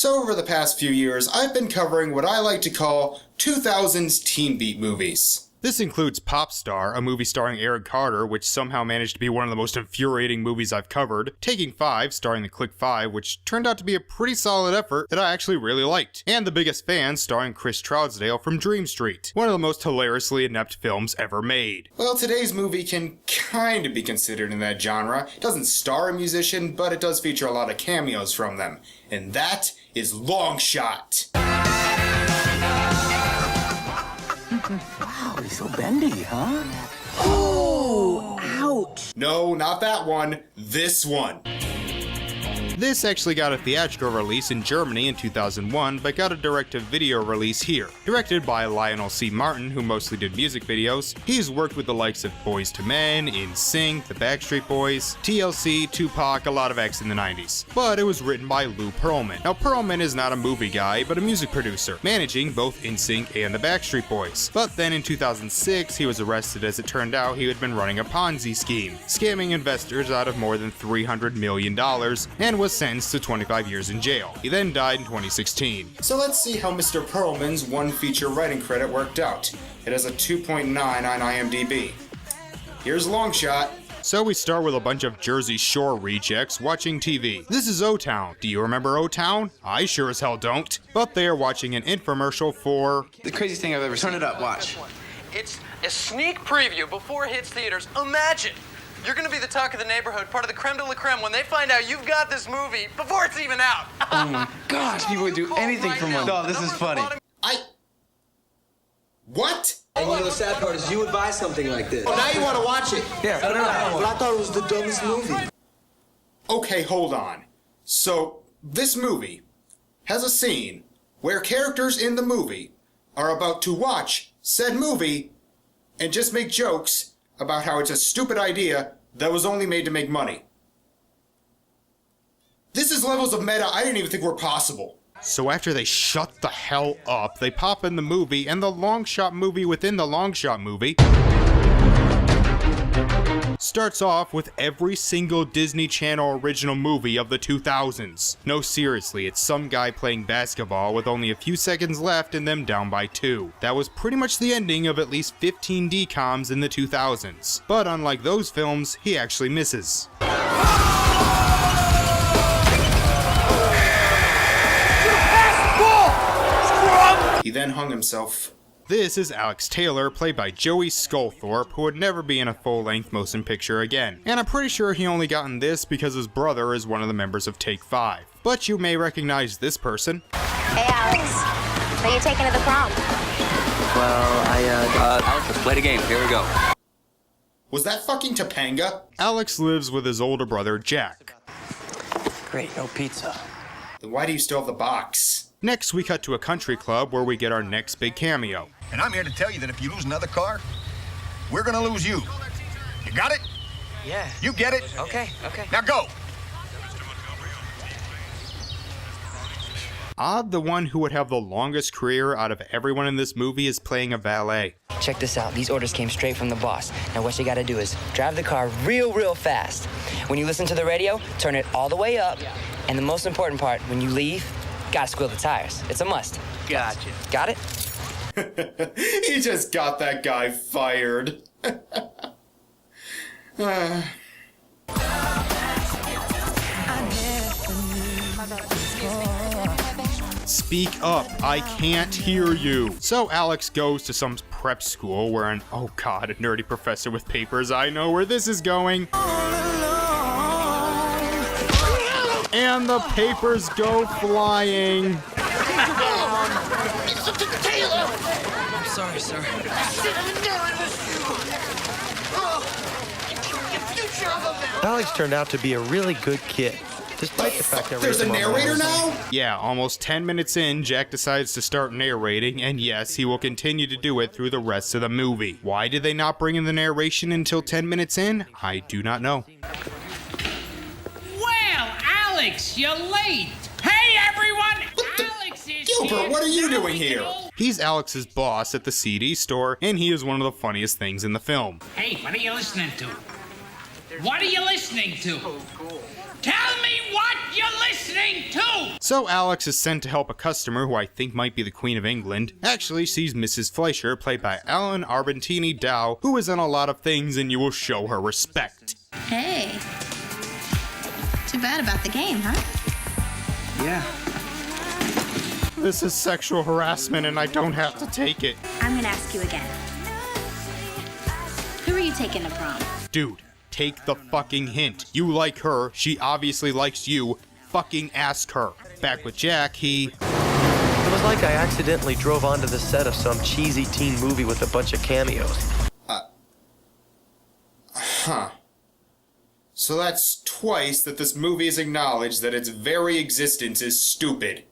So over the past few years, I've been covering what I like to call 2000s teen beat movies. This includes Pop Star, a movie starring Aaron Carter, which somehow managed to be one of the most infuriating movies I've covered, Taking 5, starring the Click 5, which turned out to be a pretty solid effort that I actually really liked, and The Biggest Fan, starring Chris Trousdale from Dream Street, one of the most hilariously inept films ever made. Well, today's movie can kind of be considered in that genre. It doesn't star a musician, but it does feature a lot of cameos from them, and that is Longshot. Wow, he's so bendy, huh? Oh, ouch. No, not that one. This one. This actually got a theatrical release in Germany in 2001, but got a direct-to-video release here. Directed by Lionel C. Martin, who mostly did music videos, he's worked with the likes of Boyz II Men, NSYNC, the Backstreet Boys, TLC, Tupac, a lot of acts in the 90s. But it was written by Lou Pearlman. Now, Pearlman is not a movie guy, but a music producer, managing both NSYNC and the Backstreet Boys. But then in 2006, he was arrested as it turned out he had been running a Ponzi scheme, scamming investors out of more than $300 million, and was sentenced to 25 years in jail. He then died in 2016. So let's see how Mr. Pearlman's one feature writing credit worked out. It has a 2.9 on IMDb. Here's Longshot. So we start with a bunch of Jersey Shore rejects watching TV. This is O-Town. Do you remember O-Town? I sure as hell don't. But they are watching an infomercial for... the craziest thing I've ever seen. Turn it up, watch. It's a sneak preview before it hits theaters. Imagine! You're gonna be the talk of the neighborhood, part of the creme de la creme when they find out you've got this movie before it's even out. Oh my gosh, people would do anything for money. Oh, this is funny. What? And you know the sad part is you would buy something like this. Oh, now you want to watch it. Yeah, put it on. But I thought it was the dumbest movie. Okay, hold on. So, this movie has a scene where characters in the movie are about to watch said movie and just make jokes about how it's a stupid idea that was only made to make money. This is levels of meta I didn't even think were possible. So after they shut the hell up, they pop in the movie, and the Longshot movie within the Longshot movie starts off with every single Disney Channel original movie of the 2000s. No, seriously, it's some guy playing basketball with only a few seconds left and them down by 2. That was pretty much the ending of at least 15 DComs in the 2000s. But unlike those films, he actually misses. He then hung himself. This is Alex Taylor, played by Joey Sculthorpe, who would never be in a full-length motion picture again. And I'm pretty sure he only got in this because his brother is one of the members of Take 5. But you may recognize this person. Hey Alex, are you taking to the prom? Well, Alex, let's play the game. Here we go. Was that fucking Topanga? Alex lives with his older brother, Jack. great, no pizza. Then why do you still have the box? Next, we cut to a country club where we get our next big cameo. And I'm here to tell you that if you lose another car, we're gonna lose you. You got it? Yeah. You get it? Okay. Now go! Odd, the one who would have the longest career out of everyone in this movie is playing a valet. Check this out. These orders came straight from the boss. Now what you gotta do is drive the car real fast. When you listen to the radio, turn it all the way up. And the most important part, when you leave, gotta squeal the tires. It's a must. Gotcha. Got it? He just got that guy fired. Speak up, I can't hear you. So Alex goes to some prep school where an, oh god, a nerdy professor with papers, I know where this is going. And the papers go flying. I'm sorry, sir. Alex turned out to be a really good kid, despite the fact that There's a narrator now? Yeah, almost 10 minutes in, Jack decides to start narrating, and yes, he will continue to do it through the rest of the movie. Why did they not bring in the narration until 10 minutes in? I do not know. Well, Alex, you're late. Hey, everyone! Alex is Gilbert, here. what are you doing here? He's Alex's boss at the CD store, and he is one of the funniest things in the film. Hey, what are you listening to? What are you listening to? Tell me what you're listening sing too! So Alex is sent to help a customer who I think might be the Queen of England. Actually, she's Mrs. Fleischer, played by Ellen Arbentini Dow, who is in a lot of things and you will show her respect. Hey. Too bad about the game, huh? Yeah. This is sexual harassment and I don't have to take it. I'm gonna ask you again. Who are you taking to prom? Dude, take the fucking hint. You like her, she obviously likes you. Fucking ask her. Back with Jack, It was like I accidentally drove onto the set of some cheesy teen movie with a bunch of cameos. So that's twice that this movie has acknowledged that its very existence is stupid.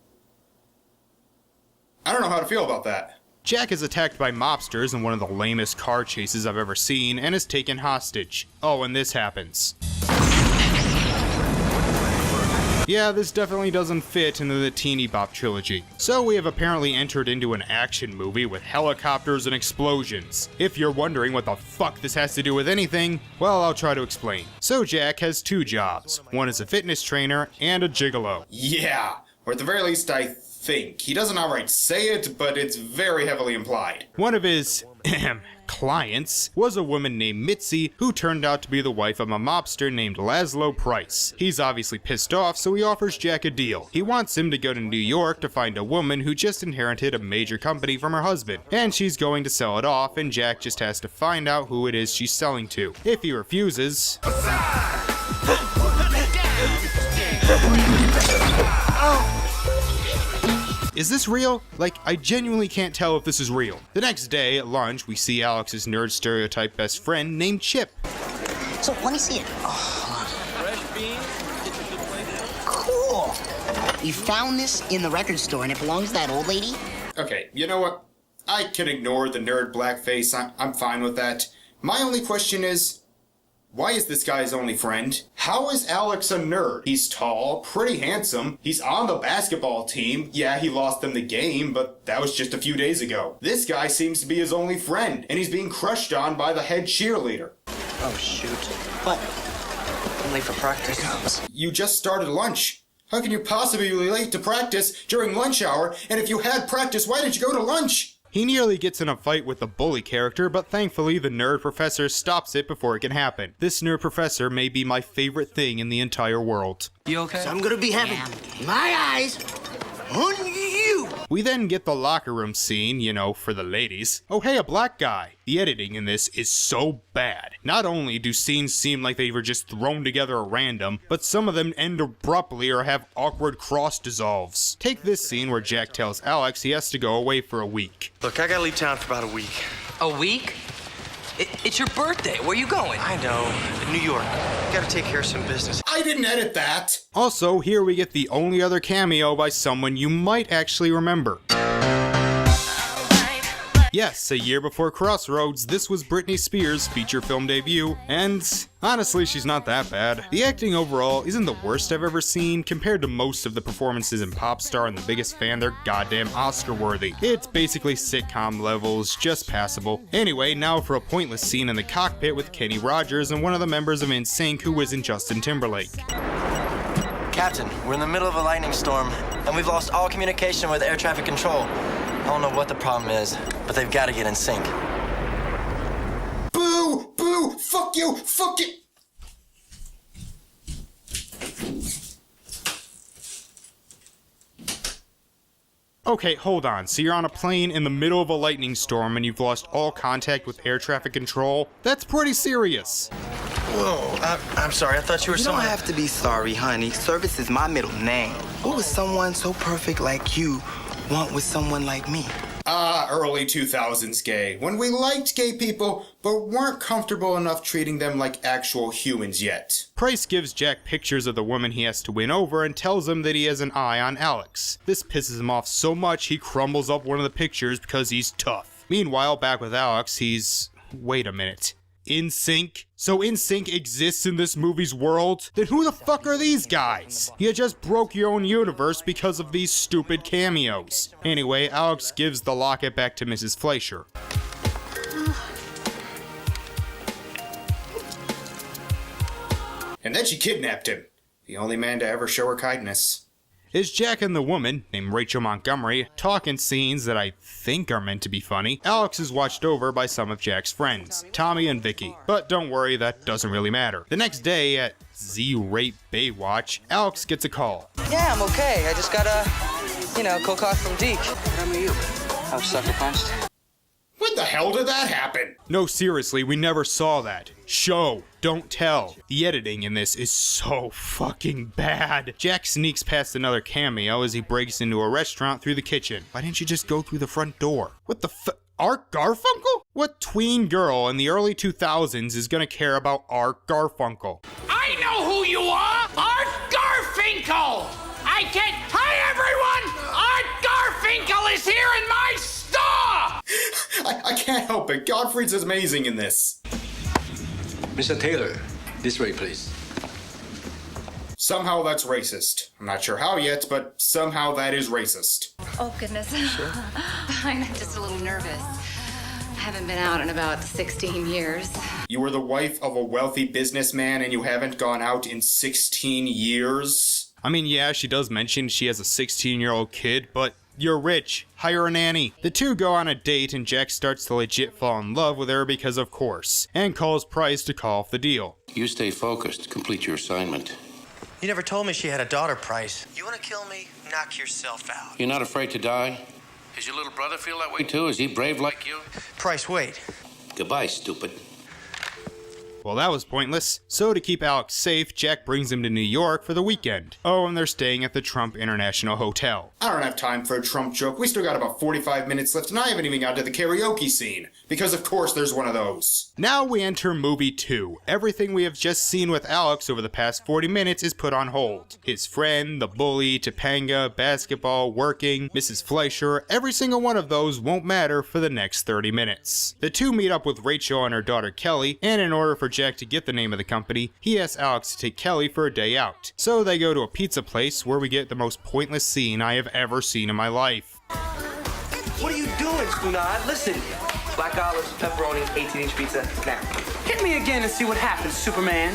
I don't know how to feel about that. Jack is attacked by mobsters in one of the lamest car chases I've ever seen and is taken hostage. Oh, and this happens. Yeah, this definitely doesn't fit into the Teeny Bop trilogy. So we have apparently entered into an action movie with helicopters and explosions. If you're wondering what the fuck this has to do with anything, well, I'll try to explain. So Jack has two jobs. One is a fitness trainer and a gigolo. Yeah, or at the very least I think. He doesn't outright say it, but it's very heavily implied. One of his clients was a woman named Mitzi who turned out to be the wife of a mobster named Laszlo Price. He's obviously pissed off, so he offers Jack a deal. He wants him to go to New York to find a woman who just inherited a major company from her husband, and she's going to sell it off, and Jack just has to find out who it is she's selling to. If he refuses... Is this real? Like, I genuinely can't tell if this is real. The next day, at lunch, we see Alex's nerd stereotype best friend named Chip. So, let me see it. Oh, cool. You found this in the record store and it belongs to that old lady? Okay, you know what? I can ignore the nerd blackface. I'm fine with that. My only question is, why is this guy his only friend? How is Alex a nerd? He's tall, pretty handsome, he's on the basketball team. Yeah, he lost them the game, but that was just a few days ago. This guy seems to be his only friend, and he's being crushed on by the head cheerleader. Oh, shoot. What? I'm late for practice. You just started lunch. How can you possibly be late to practice during lunch hour? And if you had practice, why did you go to lunch? He nearly gets in a fight with the bully character, but thankfully the nerd professor stops it before it can happen. This nerd professor may be my favorite thing in the entire world. You okay? So I'm gonna be having my eyes on you. We then get the locker room scene, you know, for the ladies. Oh hey, a black guy. The editing in this is so bad. Not only do scenes seem like they were just thrown together at random, but some of them end abruptly or have awkward cross dissolves. Take this scene where Jack tells Alex he has to go away for a week. Look, I gotta leave town for about a week. A week? It's your birthday. Where you going? I know. New York. Gotta take care of some business. I didn't edit that! Also, here we get the only other cameo by someone you might actually remember. Yes, a year before Crossroads, this was Britney Spears' feature film debut, and honestly, she's not that bad. The acting overall isn't the worst I've ever seen. Compared to most of the performances in Popstar and The Biggest Fan, they're goddamn Oscar-worthy. It's basically sitcom levels, just passable. Anyway, now for a pointless scene in the cockpit with Kenny Rogers and one of the members of NSYNC who isn't Justin Timberlake. Captain, we're in the middle of a lightning storm, and we've lost all communication with air traffic control. I don't know what the problem is, but they've got to get in sync. Boo! Boo! Fuck you! Fuck it! Okay, hold on. So you're on a plane in the middle of a lightning storm and you've lost all contact with air traffic control? That's pretty serious. Whoa, I'm sorry. I thought you were someone... You don't have to be sorry, honey. Service is my middle name. What would someone so perfect like you want with someone like me? Early 2000s gay. When we liked gay people, but weren't comfortable enough treating them like actual humans yet. Price gives Jack pictures of the woman he has to win over and tells him that he has an eye on Alex. This pisses him off so much he crumbles up one of the pictures because he's tough. Meanwhile, back with Alex, he's... wait a minute. NSYNC? So NSYNC exists in this movie's world? Then who the fuck are these guys? You just broke your own universe because of these stupid cameos. Anyway, Alex gives the locket back to Mrs. Fleischer. And then she kidnapped him. The only man to ever show her kindness. Is Jack and the woman, named Rachel Montgomery, talk in scenes that I think are meant to be funny. Alex is watched over by some of Jack's friends, Tommy and Vicky. But don't worry, that doesn't really matter. The next day at Z-Rate Baywatch, Alex gets a call. Yeah, I'm okay. I just got a, cold call from Deke. How are you? I was sucker punched. When the hell did that happen? No, seriously, we never saw that. Show, don't tell. The editing in this is so fucking bad. Jack sneaks past another cameo as he breaks into a restaurant through the kitchen. Why didn't you just go through the front door? What the Art Garfunkel? What tween girl in the early 2000s is gonna care about Art Garfunkel? I know who you are! Art Garfinkel! Hi, everyone! Art Garfinkel is here in my store! I can't help it. Godfrey's amazing in this. Mr. Taylor, this way, please. Somehow that's racist. I'm not sure how yet, but somehow that is racist. Oh, goodness. Sure. I'm just a little nervous. I haven't been out in about 16 years. You were the wife of a wealthy businessman and you haven't gone out in 16 years? I mean, yeah, she does mention she has a 16-year-old kid, but you're rich. Hire a nanny. The two go on a date and Jack starts to legit fall in love with her because of course, and calls Price to call off the deal. You stay focused. Complete your assignment. You never told me she had a daughter, Price. You want to kill me? Knock yourself out. You're not afraid to die? Does your little brother feel that way too? Is he brave like you? Price, wait. Goodbye, stupid. Well, that was pointless. So to keep Alex safe, Jack brings him to New York for the weekend. Oh, and they're staying at the Trump International Hotel. I don't have time for a Trump joke. We still got about 45 minutes left and I haven't even got to the karaoke scene. Because of course there's one of those. Now we enter movie 2. Everything we have just seen with Alex over the past 40 minutes is put on hold. His friend, the bully, Topanga, basketball, working, Mrs. Fleischer, every single one of those won't matter for the next 30 minutes. The two meet up with Rachel and her daughter Kelly, and in order for Jack to get the name of the company, he asks Alex to take Kelly for a day out. So they go to a pizza place where we get the most pointless scene I have ever seen in my life. What are you doing, Spunad? Listen. Black olives, pepperoni, 18-inch pizza. Now. Hit me again and see what happens, Superman.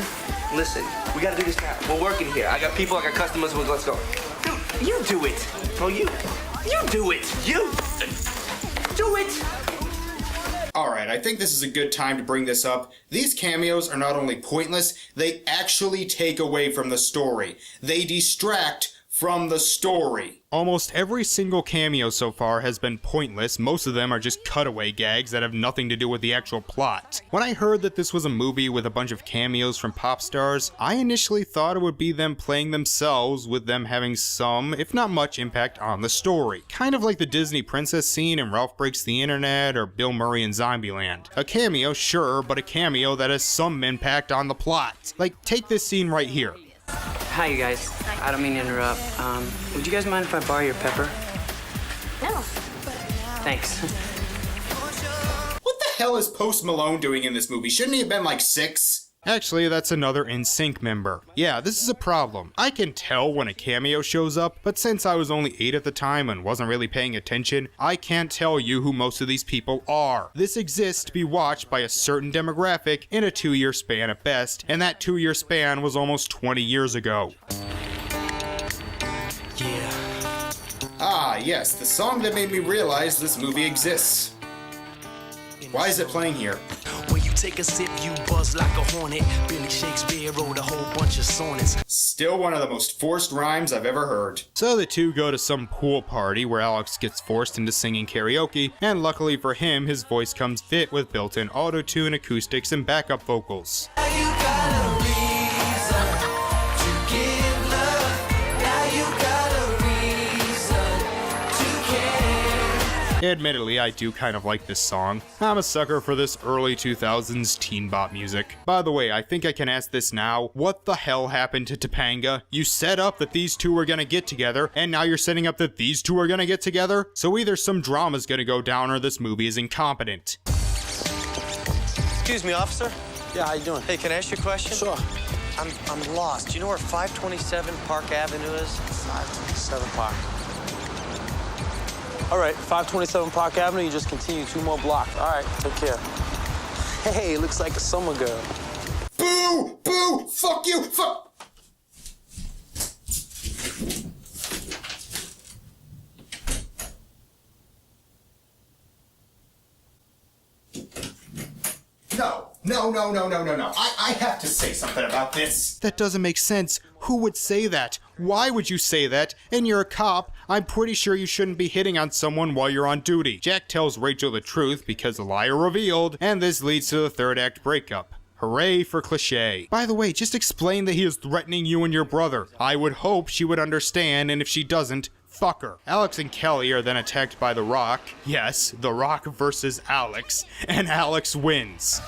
Listen, we gotta do this now. We're working here. I got people, I got customers. Let's go. Dude, you do it. Oh, you do it. You do it. Alright, I think this is a good time to bring this up. These cameos are not only pointless, they actually take away from the story. They distract from the story. Almost every single cameo so far has been pointless. Most of them are just cutaway gags that have nothing to do with the actual plot. When I heard that this was a movie with a bunch of cameos from pop stars, I initially thought it would be them playing themselves, with them having some, if not much, impact on the story. Kind of like the Disney princess scene in Ralph Breaks the Internet or Bill Murray in Zombieland. A cameo, sure, but a cameo that has some impact on the plot. Like, take this scene right here. Hi, you guys. I don't mean to interrupt. Would you guys mind if I borrow your pepper? No. Thanks. What the hell is Post Malone doing in this movie? Shouldn't he have been like 6? Actually, that's another NSYNC member. Yeah, this is a problem. I can tell when a cameo shows up, but since I was only 8 at the time and wasn't really paying attention, I can't tell you who most of these people are. This exists to be watched by a certain demographic in a 2-year span at best, and that 2-year span was almost 20 years ago. Yeah. Ah, yes, the song that made me realize this movie exists. Why is it playing here? When you take a sip, you buzz like a hornet. Billy Shakespeare wrote a whole bunch of sonnets. Still one of the most forced rhymes I've ever heard. So the two go to some pool party where Alex gets forced into singing karaoke, and luckily for him, his voice comes fit with built-in auto-tune, acoustics, and backup vocals. Admittedly, I do kind of like this song. I'm a sucker for this early 2000s teen bop music. By the way, I think I can ask this now. What the hell happened to Topanga? You set up that these two were gonna get together, and now you're setting up that these two are gonna get together? So either some drama's gonna go down or this movie is incompetent. Excuse me, officer. Yeah, how you doing? Hey, can I ask you a question? Sure. I'm lost. Do you know where 527 Park Avenue is? 527 Park. All right, 527 Park Avenue, you just continue 2 more blocks. All right, take care. Hey, looks like a summer girl. Boo! Boo! Fuck you! Fuck! No. I have to say something about this. That doesn't make sense. Who would say that? Why would you say that? And you're a cop. I'm pretty sure you shouldn't be hitting on someone while you're on duty. Jack tells Rachel the truth because the liar revealed, and this leads to the third act breakup. Hooray for cliché. By the way, just explain that he is threatening you and your brother. I would hope she would understand, and if she doesn't, fuck her. Alex and Kelly are then attacked by The Rock. Yes, The Rock versus Alex, and Alex wins.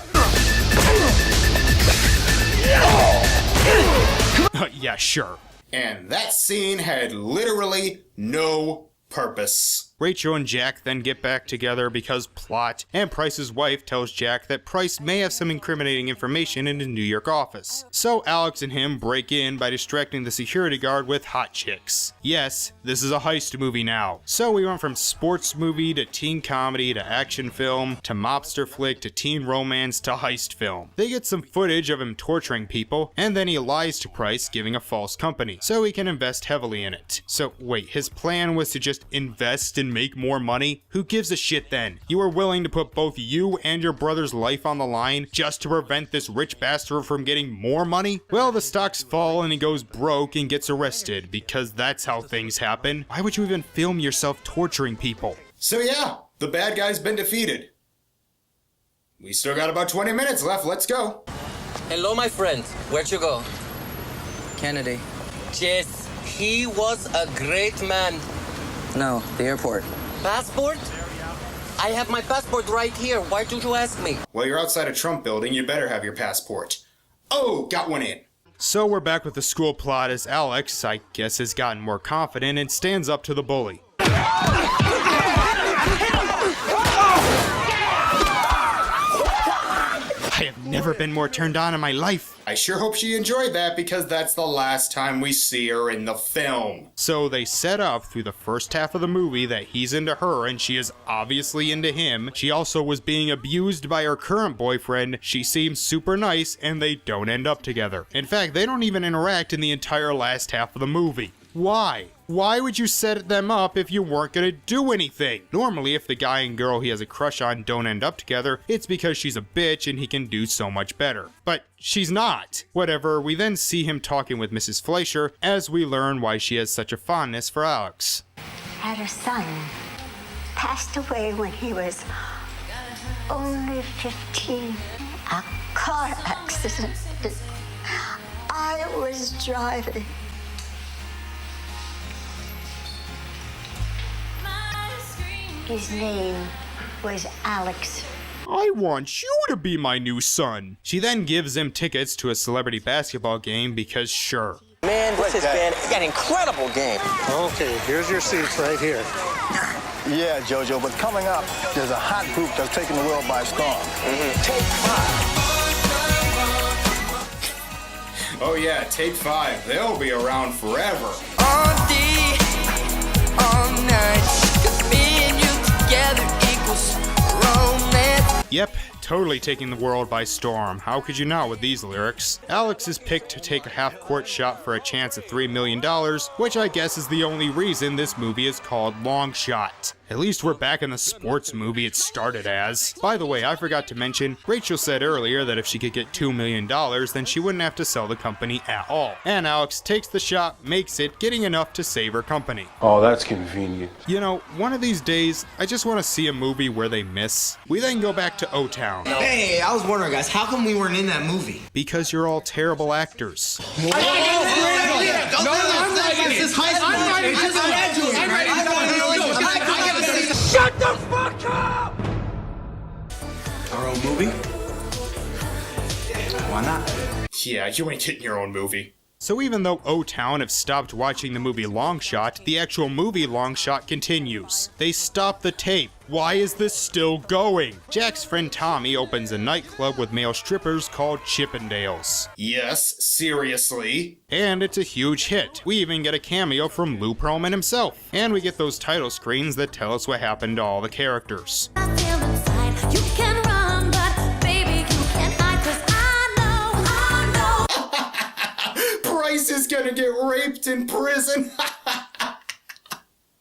Yeah, sure. And that scene had literally no purpose. Rachel and Jack then get back together because plot, and Price's wife tells Jack that Price may have some incriminating information in his New York office. So Alex and him break in by distracting the security guard with hot chicks. Yes, this is a heist movie now. So we went from sports movie to teen comedy to action film to mobster flick to teen romance to heist film. They get some footage of him torturing people, and then he lies to Price, giving a false company, so he can invest heavily in it. So wait, his plan was to just invest and make more money? Who gives a shit then? You are willing to put both you and your brother's life on the line just to prevent this rich bastard from getting more money? Well, the stocks fall and he goes broke and gets arrested, because that's how things happen. Why would you even film yourself torturing people? So yeah, the bad guy's been defeated. We still got about 20 minutes left, let's go. Hello, my friend. Where'd you go? Kennedy. Yes, he was a great man. No, the airport. Passport? I have my passport right here. Why don't you ask me? Well, you're outside a Trump building, you better have your passport. Oh, got one in. So we're back with the school plot as Alex, I guess, has gotten more confident and stands up to the bully. I have never been more turned on in my life. I sure hope she enjoyed that, because that's the last time we see her in the film. So they set up through the first half of the movie that he's into her and she is obviously into him. She also was being abused by her current boyfriend. She seems super nice and they don't end up together. In fact, they don't even interact in the entire last half of the movie. Why? Why would you set them up if you weren't gonna do anything? Normally, if the guy and girl he has a crush on don't end up together, it's because she's a bitch and he can do so much better. But she's not. Whatever, we then see him talking with Mrs. Fleischer as we learn why she has such a fondness for Alex. Had a son, passed away when he was only 15. A car accident. I was driving. His name was Alex. I want you to be my new son. She then gives him tickets to a celebrity basketball game because sure. Man, this has been an incredible game. Okay, here's your seats right here. Yeah, JoJo, but coming up, there's a hot group that's taking the world by storm. Take 5. Oh yeah, Take 5. They'll be around forever. All day, all night. Me and you together equals romance. Yep, totally taking the world by storm. How could you not with these lyrics? Alex is picked to take a half-court shot for a chance at $3 million, which I guess is the only reason this movie is called Longshot. At least we're back in the sports movie it started as. By the way, I forgot to mention, Rachel said earlier that if she could get $2 million, then she wouldn't have to sell the company at all. And Alex takes the shot, makes it, getting enough to save her company. Oh, that's convenient. You know, one of these days, I just want to see a movie where they miss. We then go back to O-Town. Hey, I was wondering, guys, how come we weren't in that movie? Because you're all terrible actors. Shut the fuck up! Our own movie? Why not? Yeah, you ain't getting your own movie. So even though O-Town have stopped watching the movie Longshot, the actual movie Longshot continues. They stop the tape. Why is this still going? Jack's friend Tommy opens a nightclub with male strippers called Chippendales. Yes, seriously? And it's a huge hit. We even get a cameo from Lou Pearlman himself. And we get those title screens that tell us what happened to all the characters. You can run, but baby, you can't hide, 'cause I know. Price is gonna get raped in prison.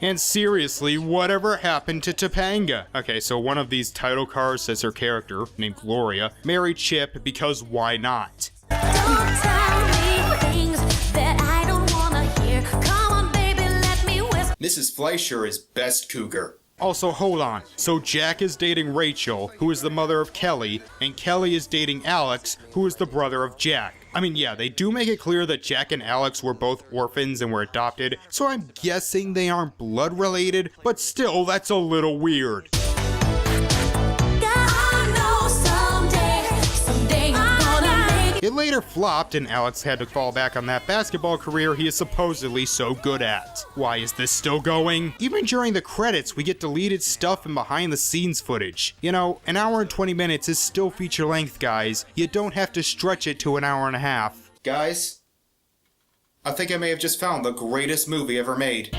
And seriously, whatever happened to Topanga? Okay, so one of these title cards says her character, named Gloria, married Chip because why not? Don't tell me things that I don't wanna hear. Come on, baby, let me whisper. Mrs. Fleischer is best cougar. Also, hold on. So Jack is dating Rachel, who is the mother of Kelly, and Kelly is dating Alex, who is the brother of Jack. I mean, yeah, they do make it clear that Jack and Alex were both orphans and were adopted, so I'm guessing they aren't blood related, but still, that's a little weird. It later flopped, and Alex had to fall back on that basketball career he is supposedly so good at. Why is this still going? Even during the credits, we get deleted stuff and behind-the-scenes footage. You know, an hour and 20 minutes is still feature length, guys. You don't have to stretch it to an hour and a half. Guys, I think I may have just found the greatest movie ever made.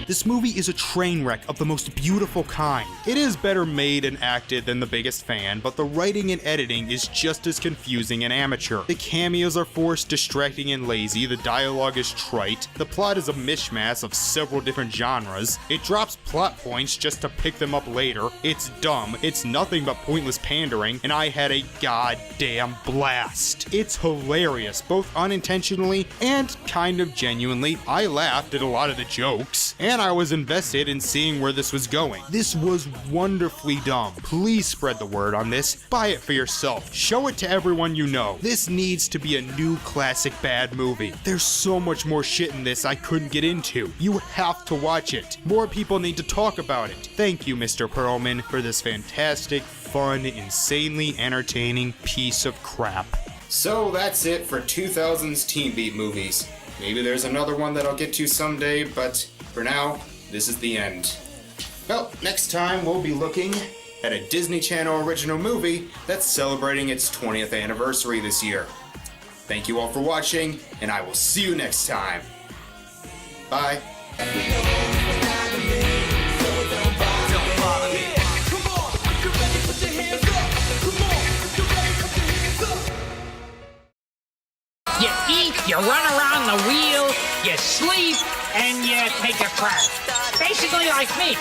This movie is a train wreck of the most beautiful kind. It is better made and acted than The Biggest Fan, but the writing and editing is just as confusing and amateur. The cameos are forced, distracting, and lazy, the dialogue is trite, the plot is a mishmash of several different genres, it drops plot points just to pick them up later, it's dumb, it's nothing but pointless pandering, and I had a goddamn blast. It's hilarious, both unintentionally and kind of genuinely. I laughed at a lot of the jokes, and I was invested in seeing where this was going. This was wonderfully dumb. Please spread the word on this. Buy it for yourself. Show it to everyone you know. This needs to be a new classic bad movie. There's so much more shit in this I couldn't get into. You have to watch it. More people need to talk about it. Thank you, Mr. Perlman, for this fantastic, fun, insanely entertaining piece of crap. So that's it for 2000's Teen Beat movies. Maybe there's another one that I'll get to someday, but for now, this is the end. Well, next time we'll be looking at a Disney Channel original movie that's celebrating its 20th anniversary this year. Thank you all for watching, and I will see you next time. Bye. You eat, you run around the wheel, you sleep, and you take a crap. Basically like me.